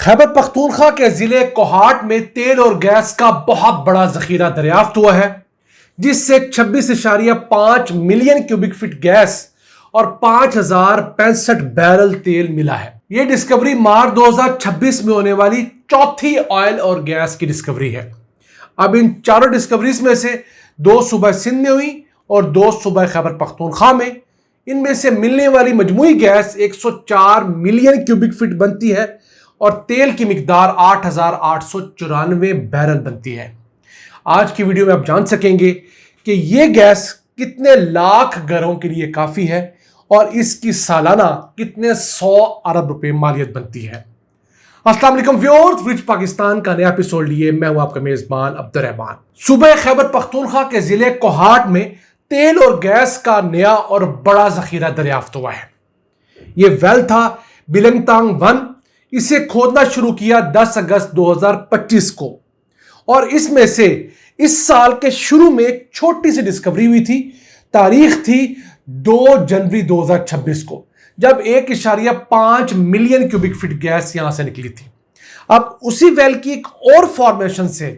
खैबर पख्तूनख्वा के जिले कोहाट में तेल और गैस का बहुत बड़ा जखीरा दरियाफ्त हुआ है, जिससे 26.5 मिलियन क्यूबिक फीट गैस और 5,065 बैरल तेल मिला है। यह डिस्कवरी मार्च 2026 में होने वाली चौथी ऑयल और गैस की डिस्कवरी है। अब इन चारों डिस्कवरीज में से 2 सूबा सिंध में हुई और 2 सूबा खैबर पख्तूनख्वा में। इनमें से मिलने वाली मजमूई गैस 104 मिलियन क्यूबिक फीट बनती है और तेल की मिकदार 8,894 बैरल बनती है। आज की वीडियो में आप जान सकेंगे कि यह गैस कितने लाख घरों के लिए काफी है और इसकी सालाना कितने 100 अरब रुपए मालियत बनती है। अस्सलाम वालेकुम व्यूअर्स, रिच पाकिस्तान का नया एपिसोड लिए मैं हूं आपका मेजबान अब्दुर्रहमान। सूबा खैबर पख्तूनख्वा के जिले कोहाट में तेल और गैस का नया और बड़ा जखीरा दरियाफ्त हुआ है। यह वेल था बिलंगतांग 1। इसे खोदना शुरू किया 10 अगस्त 2025 को और इसमें से इस साल के शुरू में एक छोटी सी डिस्कवरी हुई थी। तारीख थी 2 जनवरी 2026 को, जब 1.5 मिलियन क्यूबिक फीट गैस यहां से निकली थी। अब उसी वेल की एक और फॉर्मेशन से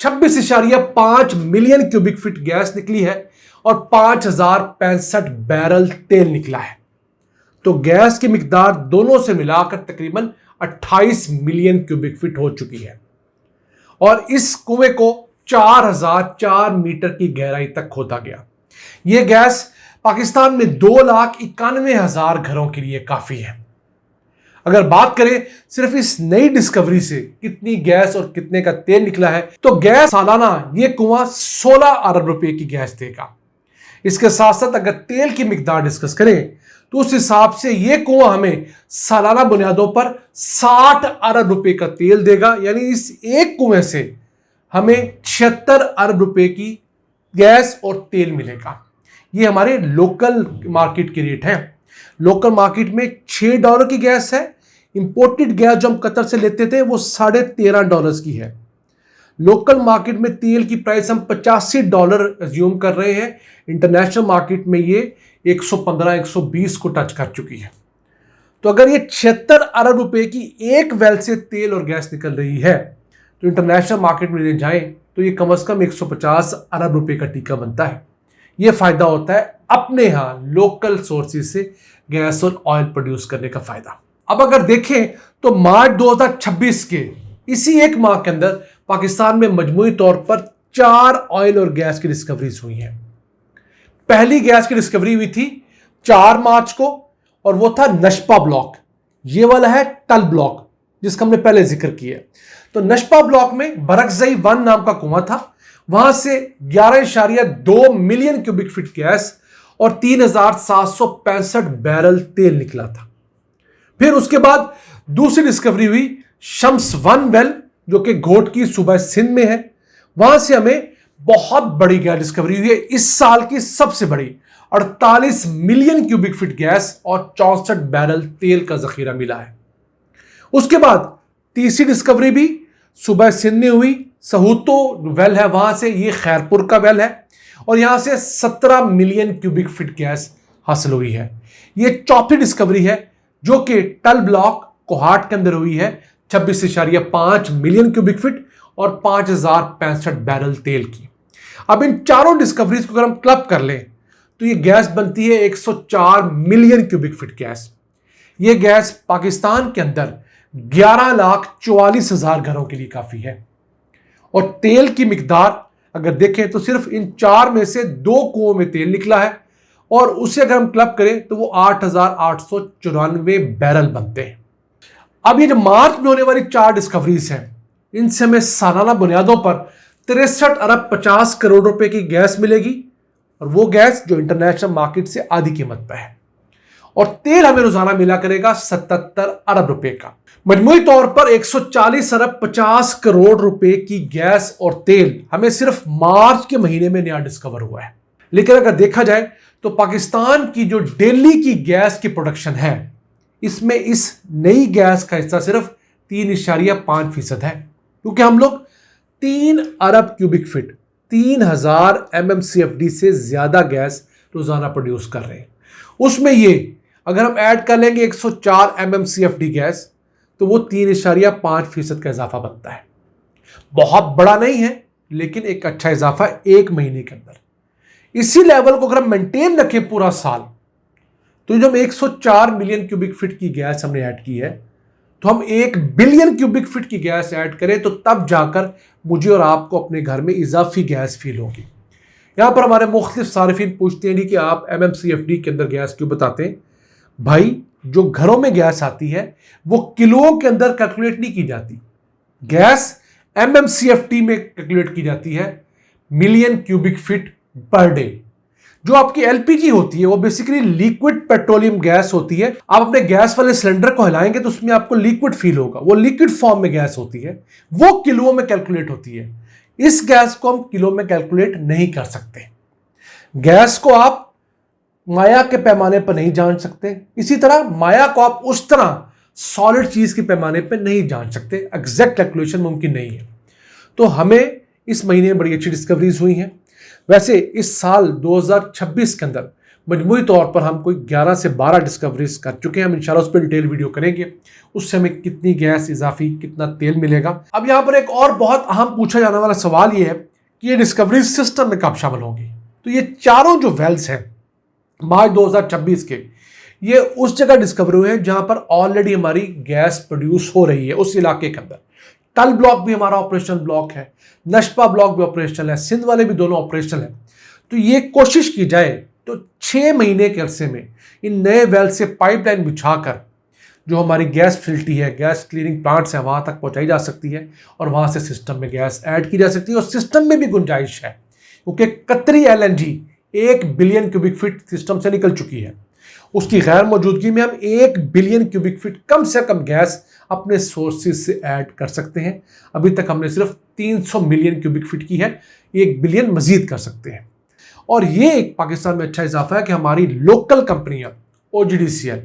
26.5 मिलियन क्यूबिक फीट गैस निकली है और 5,065 बैरल तेल निकला है। तो गैस की मिकदार दोनों से मिलाकर तकरीबन 28 मिलियन क्यूबिक फीट हो चुकी है और इस कुएं को 4,004 मीटर की गहराई तक खोदा गया। यह गैस पाकिस्तान में 2,91,000 घरों के लिए काफी है। अगर बात करें सिर्फ इस नई डिस्कवरी से कितनी गैस और कितने का तेल निकला है, तो गैस सालाना यह कुआं 16 अरब रुपए की गैस देगा। इसके साथ साथ अगर तेल की मिकदार डिस्कस करें तो उस हिसाब से यह कुआं हमें सालाना बुनियादों पर 60 अरब रुपए का तेल देगा। यानी इस एक कुएं से हमें 76 अरब रुपए की गैस और तेल मिलेगा। यह हमारे लोकल मार्केट की रेट है। लोकल मार्केट में $6 की गैस है। इंपोर्टेड गैस जो हम कतर से लेते थे वो $13.5 की है। लोकल मार्केट में तेल की प्राइस हम $85 अज्यूम कर रहे हैं। इंटरनेशनल मार्केट में ये 115-120 को टच कर चुकी है। तो अगर ये 76 अरब रुपए की एक वेल से तेल और गैस निकल रही है तो इंटरनेशनल मार्केट में ले जाएं तो ये कम से कम 150 अरब रुपए का टीका बनता है। ये फायदा होता है अपने यहां लोकल सोर्सेज से गैस और ऑयल प्रोड्यूस करने का फायदा। अब अगर देखें तो मार्च 2026 के इसी एक माह के अंदर पाकिस्तान में मजमूई तौर पर 4 ऑयल और गैस की डिस्कवरीज हुई हैं। पहली गैस की डिस्कवरी हुई थी 4 मार्च को और वो था नशपा ब्लॉक। ये वाला है टल ब्लॉक जिसका हमने पहले जिक्र किया। तो नशपा ब्लॉक में बरकजई 1 नाम का कुआं था। वहां से 11.2 मिलियन क्यूबिक फीट गैस और 3,765 बैरल तेल निकला था। फिर उसके बाद दूसरी डिस्कवरी हुई शम्स 1 वेल जो कि घोट की सूबा सिंध में है। वहां से हमें बहुत बड़ी गैस डिस्कवरी हुई है, इस साल की सबसे बड़ी 48 मिलियन क्यूबिक फीट गैस और 64 बैरल तेल का जखीरा मिला है। उसके बाद तीसरी डिस्कवरी भी सूबा सिंध में हुई। सहूतो वेल है, वहां से ये खैरपुर का वेल है और यहां से 17 मिलियन क्यूबिक फीट गैस हासिल हुई है। ये चौथी डिस्कवरी है जो कि टल ब्लॉक कोहाट के अंदर हुई है, 26.5 मिलियन क्यूबिक फीट और 5,065 बैरल तेल की। अब इन चारों डिस्कवरीज को अगर हम क्लब कर लें तो ये गैस बनती है 104 मिलियन क्यूबिक फीट गैस। ये गैस पाकिस्तान के अंदर 11,44,000 घरों के लिए काफी है और तेल की मिकदार अगर देखें तो सिर्फ इन 4 में से 2 कुओं में तेल निकला है और उसे अगर हम क्लब करें तो वो 8,894 बैरल बनते हैं। अब ये जो मार्च में होने वाली 4 डिस्कवरीज हैं, इनसे हमें सालाना बुनियादों पर 63 अरब 50 करोड़ रुपए की गैस मिलेगी और वो गैस जो इंटरनेशनल मार्केट से आधी कीमत पर है। और तेल हमें रोजाना मिला करेगा 77 अरब रुपए का। मजमूई तौर पर 140 अरब 50 करोड़ रुपए की गैस और तेल हमें सिर्फ मार्च के महीने में नया डिस्कवर हुआ है। लेकिन अगर देखा जाए तो पाकिस्तान की जो डेली की गैस की प्रोडक्शन है, इसमें इस नई गैस का हिस्सा सिर्फ 3.5% है, क्योंकि हम लोग 3 अरब क्यूबिक फीट 3,000 MMCFD से ज्यादा गैस रोजाना प्रोड्यूस कर रहे हैं। उसमें ये अगर हम ऐड कर लेंगे 104 MMCFD गैस तो वो 3.5% का इजाफा बनता है। बहुत बड़ा नहीं है, लेकिन एक अच्छा इजाफा एक महीने के अंदर। इसी लेवल को अगर हम मेंटेन रखें पूरा साल, तो जब 104 मिलियन क्यूबिक फीट की गैस हमने ऐड की है, तो हम 1 बिलियन क्यूबिक फीट की गैस ऐड करें तो तब जाकर मुझे और आपको अपने घर में इजाफी गैस फील होगी। यहां पर हमारे मुख्तलिफ सारिफिन पूछते हैं कि आप MMCFD के अंदर गैस क्यों बताते हैं। भाई, जो घरों में गैस आती है वो किलोओं के अंदर कैलकुलेट नहीं की जाती। गैस MMCFD में कैलकुलेट की जाती है, million cubic feet per day. जो आपकी LPG होती है वो बेसिकली लिक्विड पेट्रोलियम गैस होती है। आप अपने गैस वाले सिलेंडर को हिलाएंगे तो उसमें आपको लिक्विड फील होगा, वो लिक्विड फॉर्म में गैस होती है, वो किलोओं में कैलकुलेट होती है। इस गैस को हम किलो में कैलकुलेट नहीं कर सकते। गैस को आप माया के पैमाने पर नहीं जान सकते, इसी तरह माया को आप उस तरह सॉलिड चीज के पैमाने पर नहीं जान सकते। एग्जैक्ट कैलकुलेशन मुमकिन नहीं है। तो हमें इस महीने में बड़ी अच्छी डिस्कवरीज हुई हैं। वैसे इस साल 2026 के अंदर मजमूई तौर पर हम कोई 11 से 12 डिस्कवरीज कर चुके हैं। हम इंशाल्लाह उस पर डिटेल वीडियो करेंगे, उससे हमें कितनी गैस इजाफी, कितना तेल मिलेगा। अब यहाँ पर एक और बहुत अहम पूछा जाने वाला सवाल ये है कि ये डिस्कवरीज सिस्टम में कब शामिल होंगी। तो ये चारों जो वेल्स हैं मार्च 2026 के, ये उस जगह डिस्कवर हुए हैं जहां पर ऑलरेडी हमारी गैस प्रोड्यूस हो रही है उस इलाके के अंदर। टल ब्लॉक भी हमारा ऑपरेशनल ब्लॉक है, नशपा ब्लॉक भी ऑपरेशनल है, सिंध वाले भी दोनों ऑपरेशनल है। तो ये कोशिश की जाए तो 6 महीने के अरसे में इन नए वेल से पाइपलाइन बिछाकर जो हमारी गैस फैसिलिटी है, गैस क्लीनिंग प्लांट्स है, वहां तक पहुंचाई जा सकती है और वहां से सिस्टम में गैस ऐड की जा सकती है। और सिस्टम में भी गुंजाइश है क्योंकि कतरी LNG 1 billion cubic feet system से निकल चुकी है। उसकी गैर मौजूदगी में हम 1 बिलियन क्यूबिक फीट कम से कम गैस अपने सोर्सेज से ऐड कर सकते हैं। अभी तक हमने सिर्फ 300 मिलियन क्यूबिक फीट की है, 1 बिलियन मजीद कर सकते हैं। और ये एक पाकिस्तान में अच्छा इजाफा है कि हमारी लोकल कंपनियां OGDCL,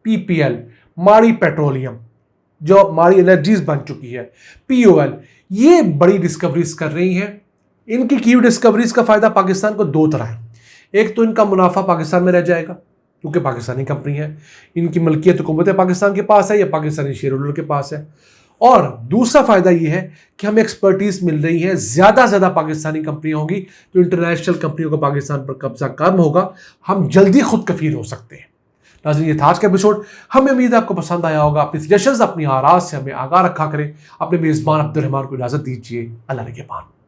PPL, माड़ी पेट्रोलियम, जो माड़ी एनर्जीज बन चुकी है, POL, ये बड़ी डिस्कवरीज कर रही हैं। इनकी की हुई डिस्कवरीज का फायदा पाकिस्तान को 2 तरह है। एक तो इनका मुनाफा पाकिस्तान में रह जाएगा क्योंकि पाकिस्तानी कंपनी है, इनकी मलकियत हुकूमत पाकिस्तान के पास है या पाकिस्तानी शेयर होल्डर के पास है। और दूसरा फायदा यह है कि हमें एक्सपर्टीज मिल रही है, ज्यादा से ज्यादा पाकिस्तानी कंपनियां होंगी तो इंटरनेशनल कंपनियों का पाकिस्तान पर कब्जा कम होगा, हम जल्दी खुद कफील हो सकते हैं। नाज़रीन, ये था आज का एपिसोड। हमें उम्मीद है आपको पसंद आया होगा। अपनी सजेशंस, अपनी आराज से हमें आगाह रखा करें। अपने मेजबान अब्दुल रहमान को इजाजत दीजिए। अल्लाह के बाद।